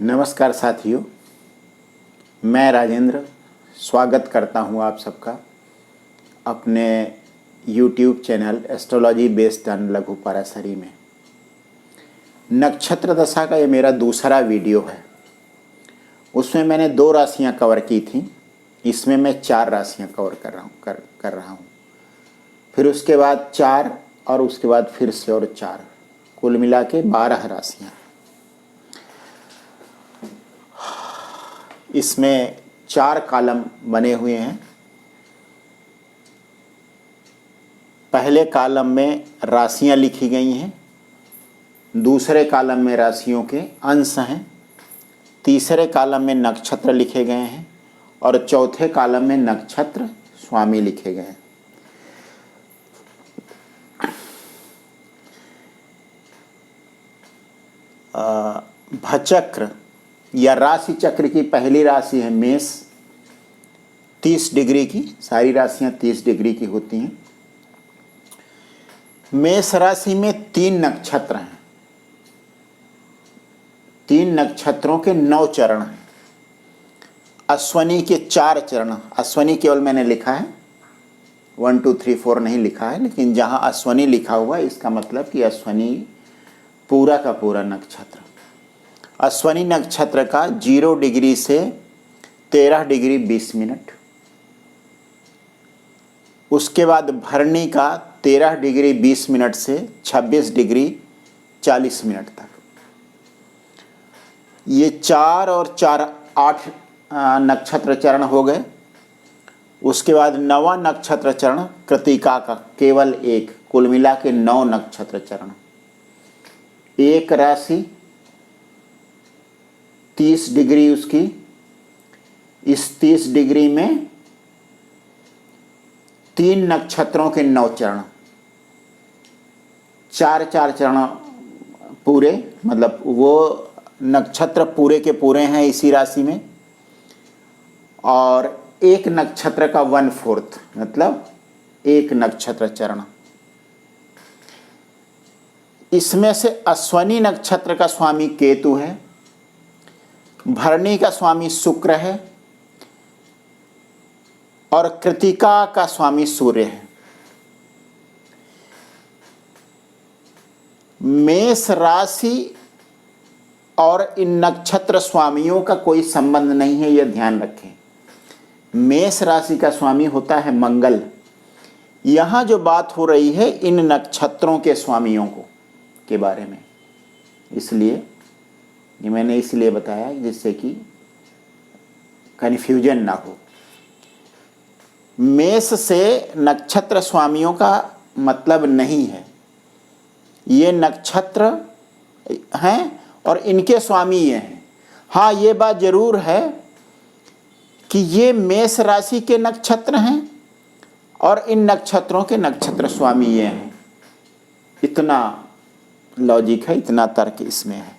नमस्कार साथियों, मैं राजेंद्र स्वागत करता हूं आप सबका अपने YouTube channel astrology based on लघु पराशरी में। नक्षत्र दशा का ये मेरा दूसरा वीडियो है। उसमें मैंने 2 राशियां कवर की थी, इसमें मैं 4 राशियां कवर कर रहा हूं। फिर उसके बाद 4 और उसके बाद फिर से और 4, कुल मिला के 12 राशियां। इसमें 4 कॉलम बने हुए हैं। पहले कॉलम में राशियां लिखी गई हैं, दूसरे कॉलम में राशियों के अंश हैं, तीसरे कॉलम में नक्षत्र लिखे गए हैं और चौथे कॉलम में नक्षत्र स्वामी लिखे गए हैं। भचक्र या राशि चक्र की पहली राशि है मेष, 30 डिग्री की। सारी राशियां 30 डिग्री की होती हैं। मेष राशि में 3 नक्षत्र हैं। 3 नक्षत्रों के 9 चरण हैं। अश्वनी के 4 चरण। अश्वनी केवल मैंने लिखा है, 1 2 3 4 नहीं लिखा है, लेकिन जहां अश्वनी लिखा हुआ है इसका मतलब कि अश्वनी पूरा का पूरा नक्षत्र। अश्वनी नक्षत्र का 0 डिग्री से 13 डिग्री 20 मिनट, उसके बाद भरणी का 13 डिग्री 20 मिनट से 26 डिग्री 40 मिनट तक। ये 4 और 4 8 नक्षत्र चरण हो गए। उसके बाद 9वां नक्षत्र चरण कृतिका का केवल 1, कुल मिला के 9 नक्षत्र चरण। एक राशि 30 डिग्री उसकी, इस 30 डिग्री में 3 नक्षत्रों के 9 चरण, 4 चरण पूरे, मतलब वो नक्षत्र पूरे के पूरे हैं इसी राशि में। और एक नक्षत्र का 1/4, मतलब 1 नक्षत्र चरण। इसमें से अश्वनी नक्षत्र का स्वामी केतु है, भरणी का स्वामी शुक्र है और कृतिका का स्वामी सूर्य है। मेष राशि और इन नक्षत्र स्वामियों का कोई संबंध नहीं है, यह ध्यान रखें। मेष राशि का स्वामी होता है मंगल। यहां जो बात हो रही है इन नक्षत्रों के स्वामियों के बारे में, इसलिए ये मैंने इसलिए बताया जिससे कि कन्फ्यूजन ना हो। मेष से नक्षत्र स्वामियों का मतलब नहीं है, ये नक्षत्र हैं और इनके स्वामी ये हैं। हाँ, ये बात जरूर है कि ये मेष राशि के नक्षत्र हैं और इन नक्षत्रों के नक्षत्र स्वामी ये हैं। इतना लॉजिक है, इतना तर्क इसमें है।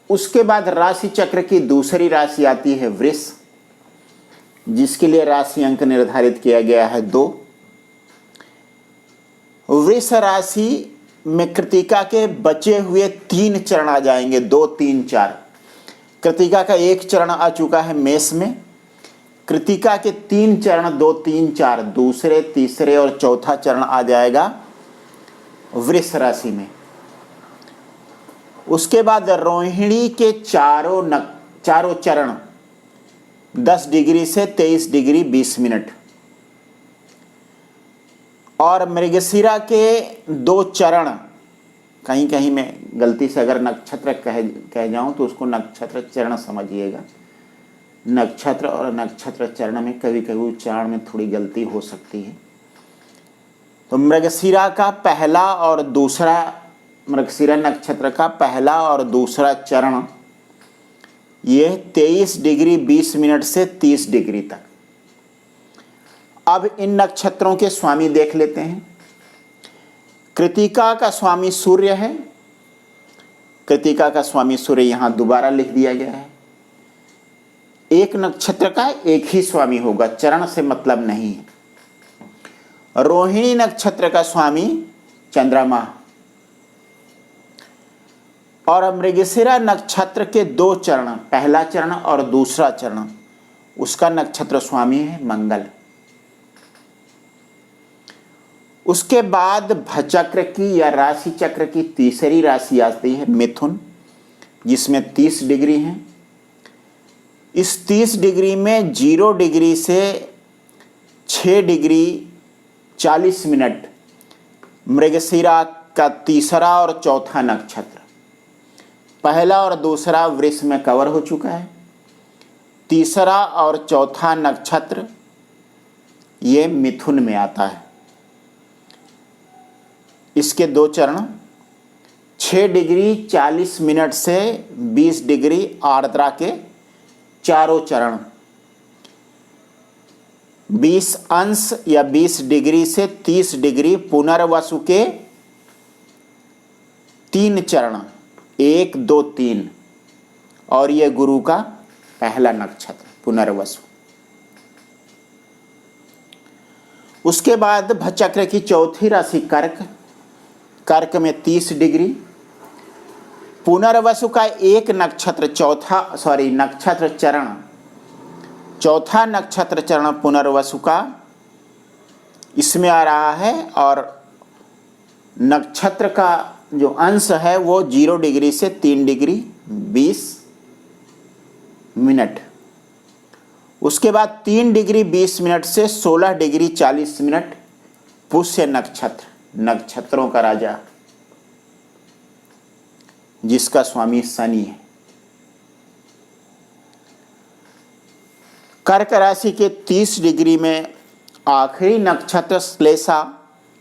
उसके बाद राशि चक्र की दूसरी राशि आती है वृष, जिसके लिए राशि अंक निर्धारित किया गया है 2। वृष राशि में कृतिका के बचे हुए 3 चरण आ जाएंगे, 2 3 4। कृतिका का 1 चरण आ चुका है मेष में। कृतिका के 3 चरण 2 3 4, दूसरे तीसरे और चौथा चरण आ जाएगा वृष राशि में। उसके बाद रोहिणी के चारों चरण 10 डिग्री से 23 डिग्री 20 मिनट और मृगशिरा के 2 चरण, कहीं कहीं मैं गलती से अगर नक्षत्र कह जाऊं तो उसको नक्षत्र चरण समझिएगा। नक्षत्र और नक्षत्र चरण में कभी कभी उच्चारण में थोड़ी गलती हो सकती है। तो मृगशिरा का पहला और दूसरा, मृगशिरा नक्षत्र का पहला और दूसरा चरण ये 23 डिग्री 20 मिनट से 30 डिग्री तक। अब इन नक्षत्रों के स्वामी देख लेते हैं। कृतिका का स्वामी सूर्य है। कृतिका का स्वामी सूर्य यहां दोबारा लिख दिया गया है। एक नक्षत्र का एक ही स्वामी होगा, चरण से मतलब नहीं है। रोहिणी नक्षत्र का स्वामी चंद्रमा। और मृगशिरा नक्षत्र के 2 चरण, पहला चरण और दूसरा चरण, उसका नक्षत्र स्वामी है मंगल। उसके बाद भचक्र की या राशि चक्र की तीसरी राशि आती है मिथुन, जिसमें 30 डिग्री है। इस 30 डिग्री में 0 डिग्री से 6 डिग्री 40 मिनट मृगशिरा का तीसरा और चौथा नक्षत्र, पहला और दूसरा वृष में कवर हो चुका है। तीसरा और चौथा नक्षत्र ये मिथुन में आता है। इसके 2 चरण, 6 डिग्री 40 मिनट से 20 डिग्री आर्द्रा के चारों चरण, 20 अंश या 20 डिग्री से 30 डिग्री पुनर्वसु के 3 चरण, 1 2 3, और ये गुरु का पहला नक्षत्र पुनर्वसु। उसके बाद भचक्र की चौथी राशि कर्क, कर्क में 30 डिग्री, पुनर्वसु का एक नक्षत्र नक्षत्र चरण, चौथा नक्षत्र चरण पुनर्वसु का इसमें आ रहा है, और नक्षत्र का जो अंश है वो 0 डिग्री से 3 डिग्री 20 मिनट। उसके बाद 3 डिग्री 20 मिनट से 16 डिग्री 40 मिनट पुष्य नक्षत्र, नक्षत्रों का राजा, जिसका स्वामी शनि है। कर्क राशि के 30 डिग्री में आखिरी नक्षत्र श्लेषा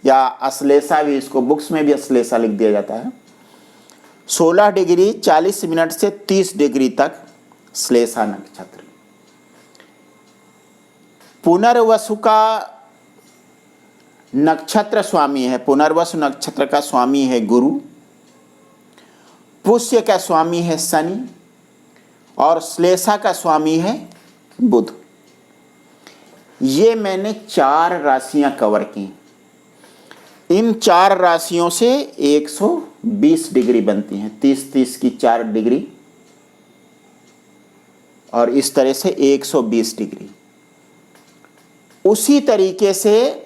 या अश्लेषा, भी इसको बुक्स में भी अश्लेषा लिख दिया जाता है, 16 डिग्री 40 मिनट से 30 डिग्री तक श्लेषा नक्षत्र। पुनर्वसु का नक्षत्र स्वामी है, पुनर्वसु नक्षत्र का स्वामी है गुरु, पुष्य का स्वामी है शनि, और श्लेषा का स्वामी है बुध। ये मैंने 4 राशियां कवर की। इन 4 राशियों से 120 डिग्री बनती हैं, 30-30 की 4 डिग्री, और इस तरह से 120 डिग्री। उसी तरीके से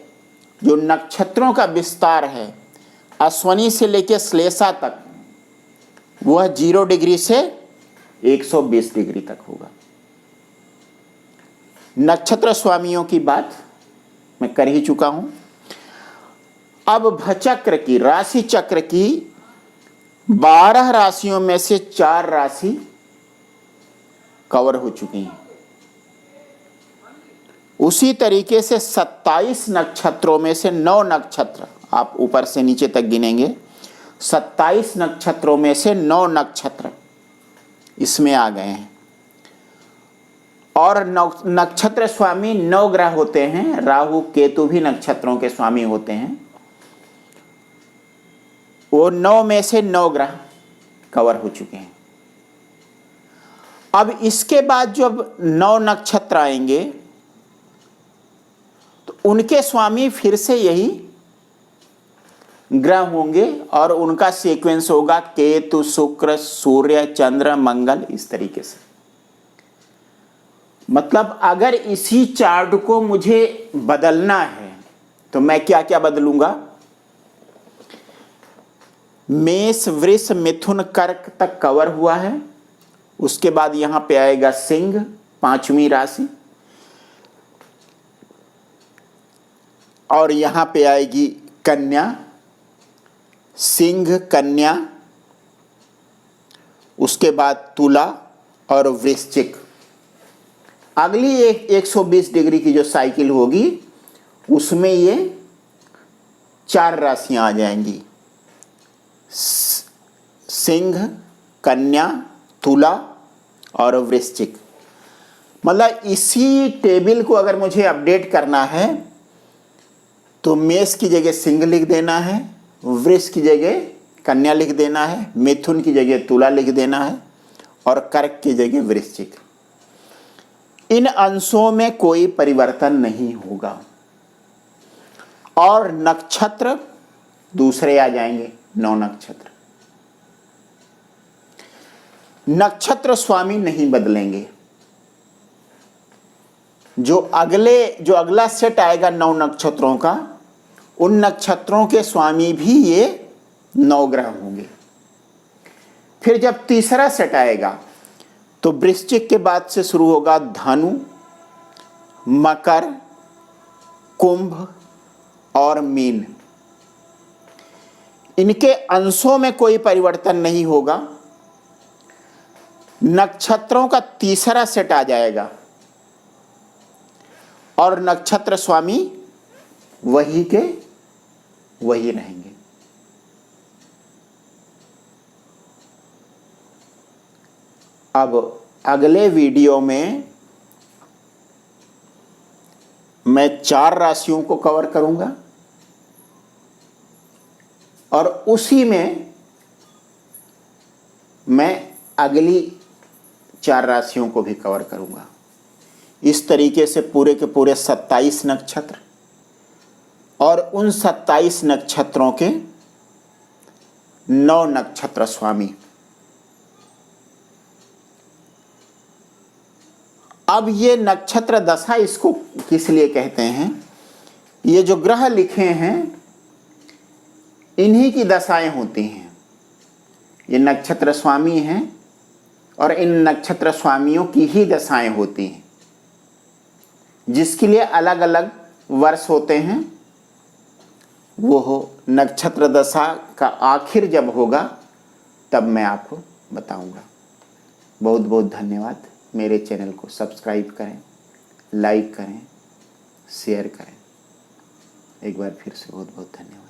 जो नक्षत्रों का विस्तार है अश्वनी से लेकर श्लेषा तक, वह 0 डिग्री से 120 डिग्री तक होगा। नक्षत्र स्वामियों की बात मैं कर ही चुका हूं। अब भचक्र की, राशि चक्र की 12 राशियों में से 4 राशि कवर हो चुकी हैं। उसी तरीके से 27 नक्षत्रों में से 9 नक्षत्र, आप ऊपर से नीचे तक गिनेंगे, 27 नक्षत्रों में से 9 नक्षत्र इसमें आ गए हैं। और नक्षत्र स्वामी 9 ग्रह होते हैं, राहु केतु भी नक्षत्रों के स्वामी होते हैं। वो 9 में से 9 ग्रह कवर हो चुके हैं। अब इसके बाद जब 9 नक्षत्र आएंगे तो उनके स्वामी फिर से यही ग्रह होंगे, और उनका सीक्वेंस होगा केतु, शुक्र, सूर्य, चंद्र, मंगल, इस तरीके से। मतलब अगर इसी चार्ट को मुझे बदलना है तो मैं क्या क्या बदलूंगा? मेष, वृष, मिथुन, कर्क तक कवर हुआ है। उसके बाद यहां पे आएगा सिंह, 5वीं राशि, और यहां पे आएगी कन्या, सिंह, कन्या, उसके बाद तुला और वृश्चिक। अगली 120 डिग्री की जो साइकिल होगी उसमें ये 4 राशियां आ जाएंगी, सिंह, कन्या, तुला और वृश्चिक। मतलब इसी टेबल को अगर मुझे अपडेट करना है तो मेष की जगह सिंह लिख देना है, वृष की जगह कन्या लिख देना है, मिथुन की जगह तुला लिख देना है, और कर्क की जगह वृश्चिक। इन अंशों में कोई परिवर्तन नहीं होगा, और नक्षत्र दूसरे आ जाएंगे, 9 नक्षत्र। नक्षत्र स्वामी नहीं बदलेंगे। जो अगला सेट आएगा 9 नक्षत्रों का, उन नक्षत्रों के स्वामी भी ये 9 ग्रह होंगे। फिर जब तीसरा सेट आएगा तो वृश्चिक के बाद से शुरू होगा धनु, मकर, कुंभ और मीन। इनके अंशों में कोई परिवर्तन नहीं होगा। नक्षत्रों का तीसरा सेट आ जाएगा और नक्षत्र स्वामी वही के वही रहेंगे। अब अगले वीडियो में मैं 4 राशियों को कवर करूंगा और उसी में मैं अगली 4 राशियों को भी कवर करूंगा। इस तरीके से पूरे के पूरे 27 नक्षत्र और उन 27 नक्षत्रों के 9 नक्षत्र स्वामी। अब ये नक्षत्र दशा इसको किस लिए कहते हैं? ये जो ग्रह लिखे हैं इन्हीं की दशाएं होती हैं। ये नक्षत्र स्वामी हैं और इन नक्षत्र स्वामियों की ही दशाएं होती हैं, जिसके लिए अलग अलग वर्ष होते हैं। वो हो नक्षत्र दशा का आखिर जब होगा तब मैं आपको बताऊंगा। बहुत बहुत धन्यवाद। मेरे चैनल को सब्सक्राइब करें, लाइक करें, शेयर करें। एक बार फिर से बहुत बहुत धन्यवाद।